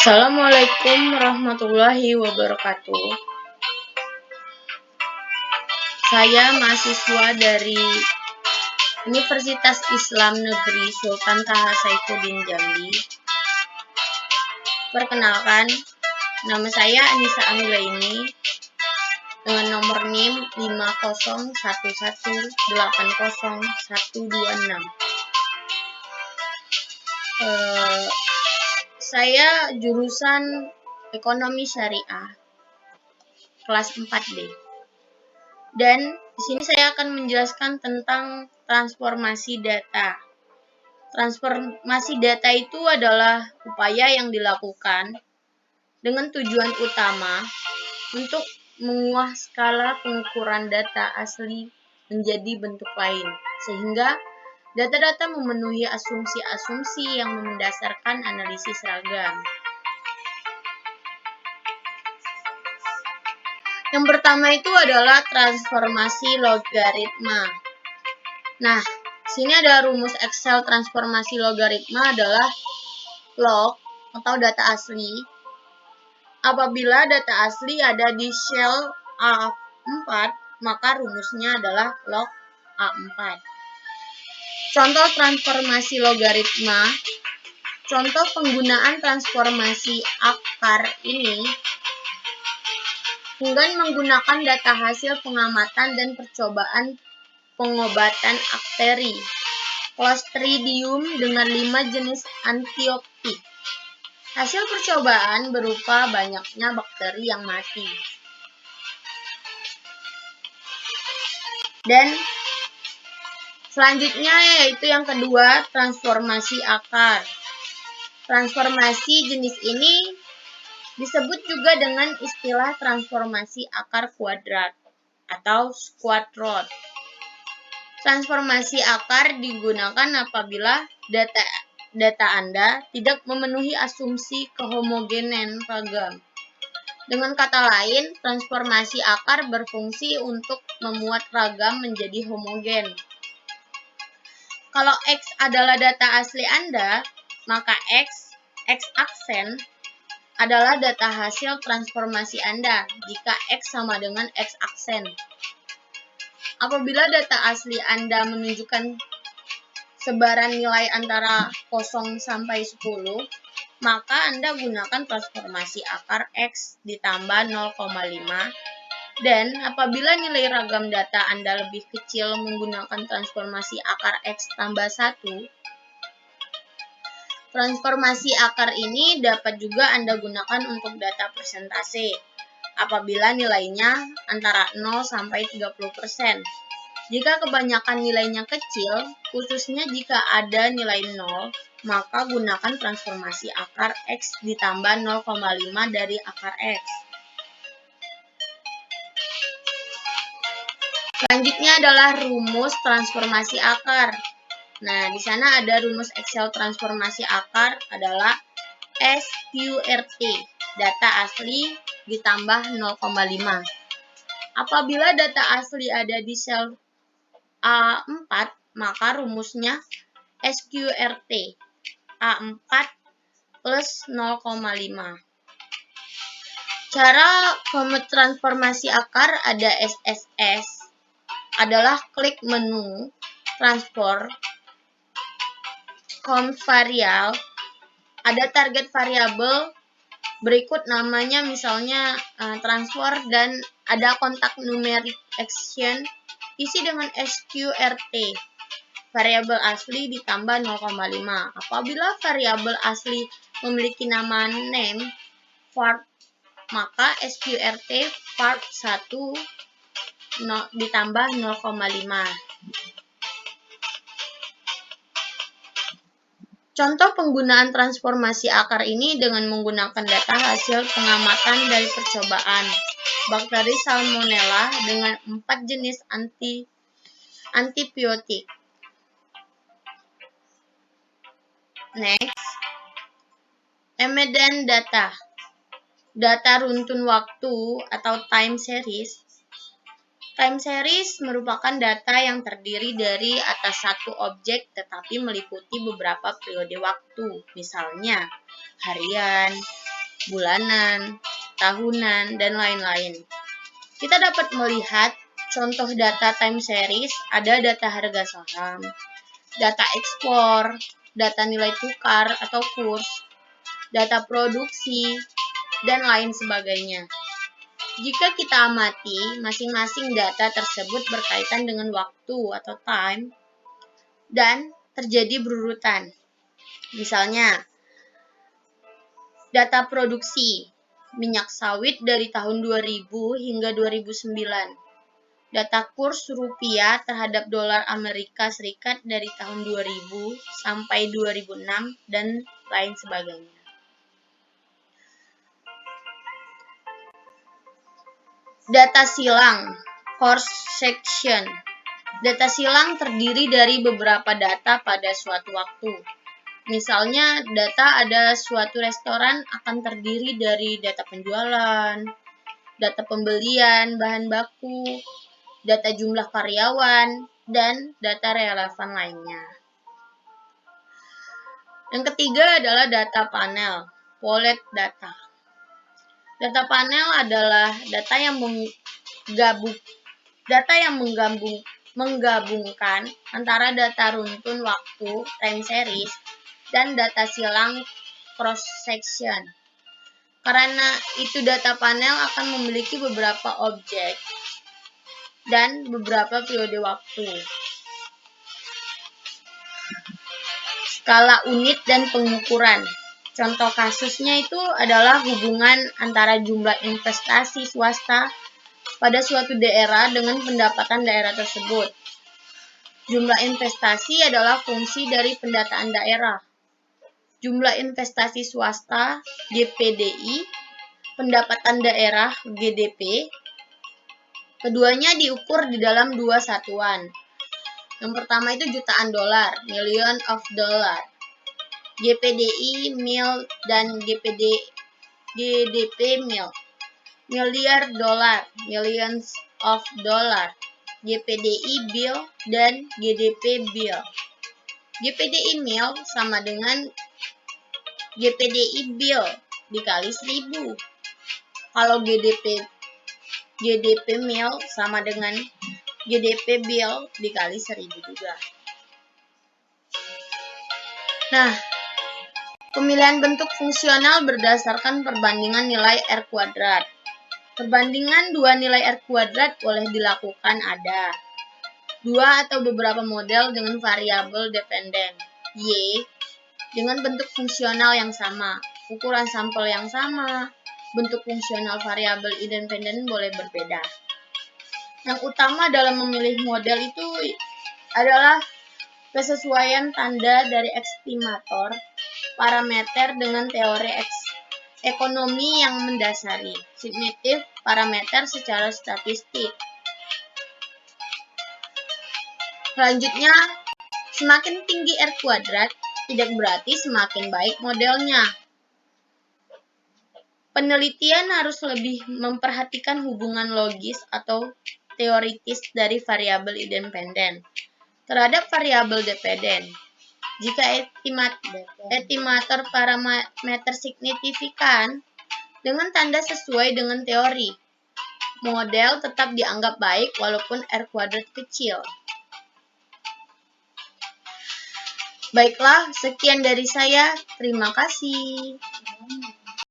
Assalamualaikum warahmatullahi wabarakatuh. Saya mahasiswa dari Universitas Islam Negeri Sultan Taha Saifuddin Jambi. Perkenalkan, nama saya Anissa Anggraini dengan nomor NIM 501180126. Saya jurusan Ekonomi Syariah kelas 4D. Dan di sini saya akan menjelaskan tentang transformasi data. Transformasi data itu adalah upaya yang dilakukan dengan tujuan utama untuk mengubah skala pengukuran data asli menjadi bentuk lain, sehingga data-data memenuhi asumsi-asumsi yang mendasarkan analisis ragam. Yang pertama itu adalah transformasi logaritma. Nah, sini ada rumus Excel transformasi logaritma adalah log atau data asli. Apabila data asli ada di sel A4, maka rumusnya adalah log A4. Contoh transformasi logaritma. Contoh penggunaan transformasi akar ini dengan menggunakan data hasil pengamatan dan percobaan pengobatan bakteri Clostridium dengan 5 jenis antioktik. Hasil percobaan berupa banyaknya bakteri yang mati. Dan selanjutnya yaitu yang kedua, transformasi akar. Transformasi jenis ini disebut juga dengan istilah transformasi akar kuadrat atau square root. Transformasi akar digunakan apabila data Anda tidak memenuhi asumsi kehomogenan ragam. Dengan kata lain, transformasi akar berfungsi untuk membuat ragam menjadi homogen. Kalau X adalah data asli Anda, maka X-aksen adalah data hasil transformasi Anda jika X sama dengan X-aksen. Apabila data asli Anda menunjukkan sebaran nilai antara 0 sampai 10, maka Anda gunakan transformasi akar X ditambah 0,5. Dan apabila nilai ragam data Anda lebih kecil menggunakan transformasi akar X tambah 1, transformasi akar ini dapat juga Anda gunakan untuk data persentase apabila nilainya antara 0 sampai 30%. Jika kebanyakan nilainya kecil, khususnya jika ada nilai 0, maka gunakan transformasi akar X ditambah 0,5 dari akar X. Selanjutnya adalah rumus transformasi akar. Nah, di sana ada rumus Excel transformasi akar adalah SQRT, data asli ditambah 0,5. Apabila data asli ada di sel A4, maka rumusnya SQRT A4 plus 0,5. Cara transformasi akar ada SSS, adalah klik menu, transform, count variable, ada target variabel, berikut namanya misalnya transfer, dan ada kontak numerik action, isi dengan SQRT, variabel asli ditambah 0,5. Apabila variabel asli memiliki nama name, var, maka SQRT var 1 ditambah 0,5. Contoh penggunaan transformasi akar ini dengan menggunakan data hasil pengamatan dari percobaan bakteri Salmonella dengan 4 jenis antibiotik. Next, emedan data. Data runtun waktu atau time series. Time series merupakan data yang terdiri dari atas satu objek tetapi meliputi beberapa periode waktu, misalnya harian, bulanan, tahunan, dan lain-lain. Kita dapat melihat contoh data time series, ada data harga saham, data ekspor, data nilai tukar atau kurs, data produksi, dan lain sebagainya. Jika kita amati, masing-masing data tersebut berkaitan dengan waktu atau time dan terjadi berurutan. Misalnya, data produksi minyak sawit dari tahun 2000 hingga 2009. Data kurs rupiah terhadap dolar Amerika Serikat dari tahun 2000 sampai 2006 dan lain sebagainya. Data silang, cross section. Data silang terdiri dari beberapa data pada suatu waktu. Misalnya, data ada suatu restoran akan terdiri dari data penjualan, data pembelian bahan baku, data jumlah karyawan, dan data relevan lainnya. Yang ketiga adalah data panel, pooled data. Data panel adalah data yang menggabungkan antara data runtun waktu, time series, dan data silang cross section. Karena itu data panel akan memiliki beberapa objek dan beberapa periode waktu. Skala unit dan pengukuran. Contoh kasusnya itu adalah hubungan antara jumlah investasi swasta pada suatu daerah dengan pendapatan daerah tersebut. Jumlah investasi adalah fungsi dari pendataan daerah. Jumlah investasi swasta GPDI, pendapatan daerah GDP. Keduanya diukur di dalam dua satuan. Yang pertama itu jutaan dolar, million of dollar. GPDI mil dan GDP mil. Miliar dolar, millions of dollar. GPDI bill dan GDP bill. GPDI mil sama dengan GPDI bill dikali 1000. Kalau GDP mil sama dengan GDP bill dikali 1000 juga. Nah, pemilihan bentuk fungsional berdasarkan perbandingan nilai R kuadrat. Perbandingan dua nilai R kuadrat boleh dilakukan ada dua atau beberapa model dengan variabel dependen Y dengan bentuk fungsional yang sama, ukuran sampel yang sama, bentuk fungsional variabel independen boleh berbeda. Yang utama dalam memilih model itu adalah kesesuaian tanda dari estimator parameter dengan teori ekonomi yang mendasari signifikan parameter secara statistik. Selanjutnya, semakin tinggi R kuadrat tidak berarti semakin baik modelnya. Penelitian harus lebih memperhatikan hubungan logis atau teoritis dari variabel independen terhadap variabel dependen. Jika estimator parameter signifikan dengan tanda sesuai dengan teori, model tetap dianggap baik walaupun R kuadrat kecil. Baiklah, sekian dari saya. Terima kasih.